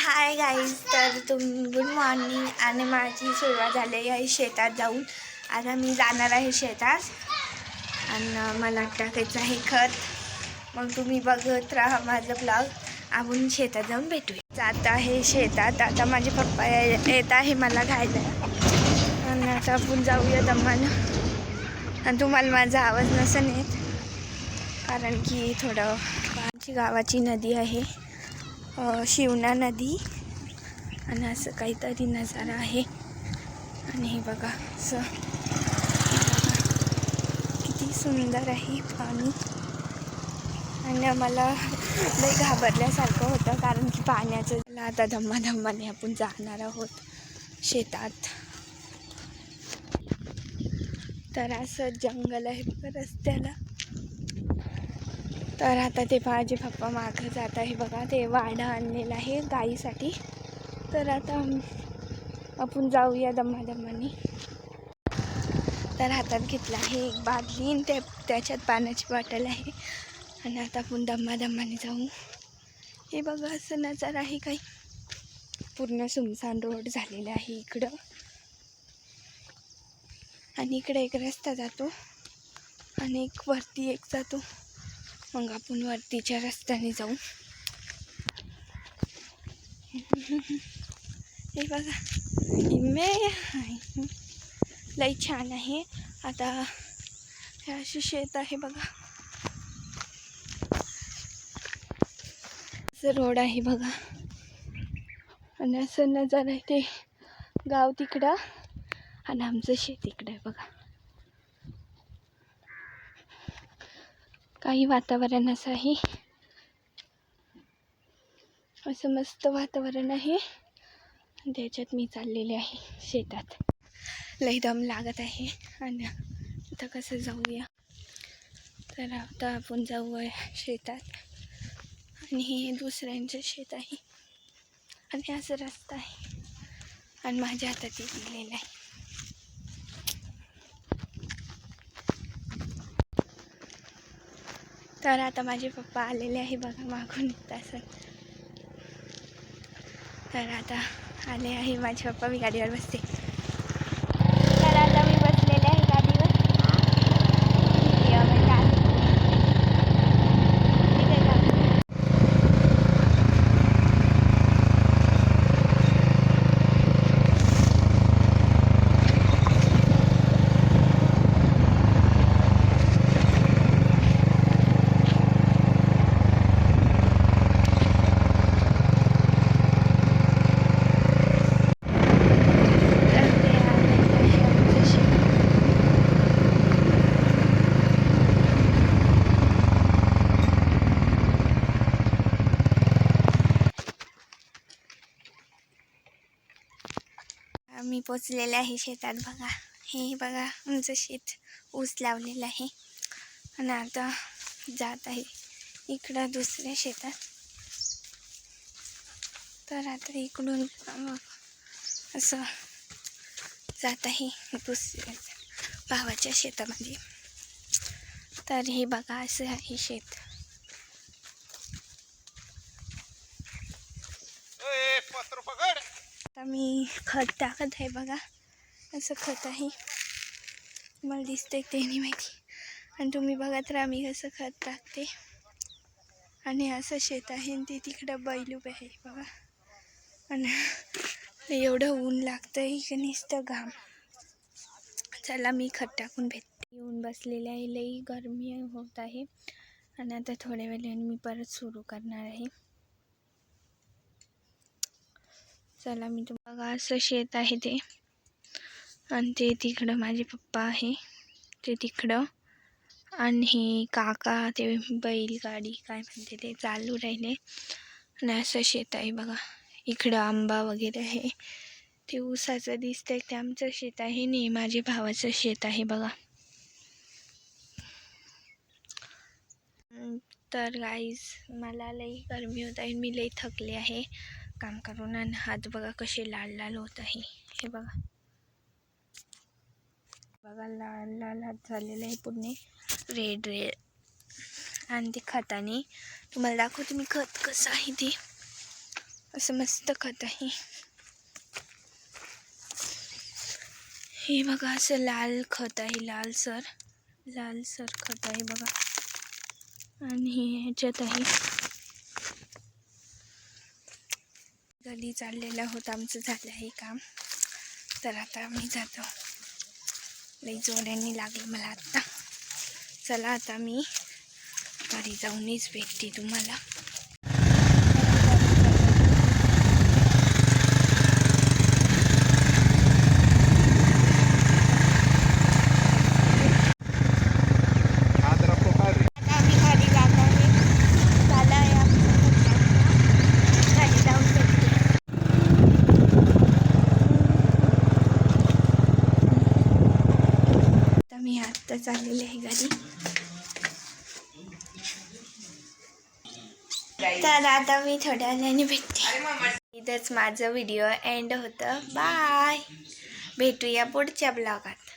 Hi guys, तर good morning. आणि माझी सुरुवात झाली आहे शेतात जाऊन. आता मी जाणार आहे शेतात आणि मला टाकायचं आहे खत. मग तुम्ही बघत राहा माझं ब्लॉग. आपण शेतात जाऊन भेटूया. जात आहे शेतात. आता माझे पप्पा येत आहे मला घ्यायला आणि आता आपण जाऊया दमानं. आणि तुम्हाला माझा आवाज नसेल येत कारण की थोडं आमची गावाची नदी आहे, शिवना नदी. आणि असं काहीतरी नजारा आहे. आणि हे बघा असं किती सुंदर आहे पाणी. आणि आम्हाला लई घाबरल्यासारखं होतं कारण की पाण्याचं. आता धम्माधम्माने आपण जाणार आहोत शेतात. तर असं जंगल आहे बघा रस्त्याला. तर आता ते माझे पप्पा मागं जात आहे बघा. ते वाडा आणलेला आहे गाईसाठी. तर आता आपण जाऊया दम्मादम्माने. तर हातात घेतला आहे एक बादली आणि त्याच्यात पाण्याची बॉटल आहे. आणि आता आपण दम्मादम्माने जाऊ. हे बघा असं नजारा आहे. काही पूर्ण सुमसान रोड झालेला आहे इकडं. आणि इकडे एक रस्ता जातो आणि एक वरती एक जातो. मग आपण वरतीच्या रस्त्याने जाऊ. हे बघा लई छान आहे. आता हे अशी शेत आहे बघा. असं रोड आहे बघा. आणि असं नजारा आहे. ते गाव तिकडं आणि आमचं शेत इकडं आहे बघा. काही वातावरण असं आहे. असं मस्त वातावरण आहे. त्याच्यात मी चाललेले आहे शेतात. लई दम लागत आहे. आणि आता कसं जाऊया. तर आता आपण जाऊया शेतात. आणि हे दुसऱ्यांचं शेत आहे. आणि असं रस्ता आहे. आणि माझ्या हातात एक दिलेलं आहे. तर आता माझे पप्पा आलेले आहे बघा मागून असं. तर आता आले आहे माझे पप्पा. मी गाडीवर बसते. तर आता मी बसलेले आहे गाडीवर. मी पोचलेले आहे शेतात बघा. हे बघा आमचं शेत ऊस लावलेलं आहे. आणि आता जात आहे इकडं दुसऱ्या शेतात. तर आता इकडून असं जात आहे दुसऱ्या भावाच्या शेतामध्ये. तर हे बघा असं आहे शेत. आता मी खत टाकत आहे बघा. असं खत आहे. मला दिसतंय ते नाही माहिती. आणि तुम्ही बघत राहा मी कसं खत टाकते. आणि असं शेत आहे. आणि ते तिकडं बैल उभे आहे बघा. आणि एवढं ऊन लागतंय की नुसतं घाम. चला मी खत टाकून भेटते. येऊन बसलेले आहे. लई गरमी होत आहे. आणि आता थोड्या वेळाने मी परत सुरू करणार आहे. चला मी बघा असं शेत आहे ते. आणि ते तिकडं माझे पप्पा आहे ते तिकडं. आणि हे काका ते बैलगाडी काय म्हणते ते चालू राहिले. आणि असं शेत आहे बघा. इकडं आंबा वगैरे आहे. ते ऊसाचं दिसतंय ते आमचं शेत आहे. नाही माझ्या भावाचं शेत आहे बघा. तर गाईज मला लई गरमी होत आहे. मी लई थकले आहे काम करून. आणि हात बघा कसे लाल लाल होत आहे. हे बघा बघा लाल लाल हात झालेले आहे पूर्ण रेड रेड. आणि ते खताने तुम्हाला दाखवते मी खत कसं आहे ते. असं मस्त खत आहे. हे बघा असं लाल खत आहे, लालसर खत आहे बघा. आणि ह्याच्यात आहे घरी चाललेलं होतं आमचं, झालं आहे काम. तर आता मी जातो, लई जोरांनी लागलं मला आत्ता. चला आता मी घरी जाऊनच भेटते तुम्हाला. मी आत्ता चाललेले आहे घरी. तर आता मी थोड्या वेळाने भेटते. इथंच माझं व्हिडिओ एंड होतं. बाय, भेटूया पुढच्या ब्लॉगात.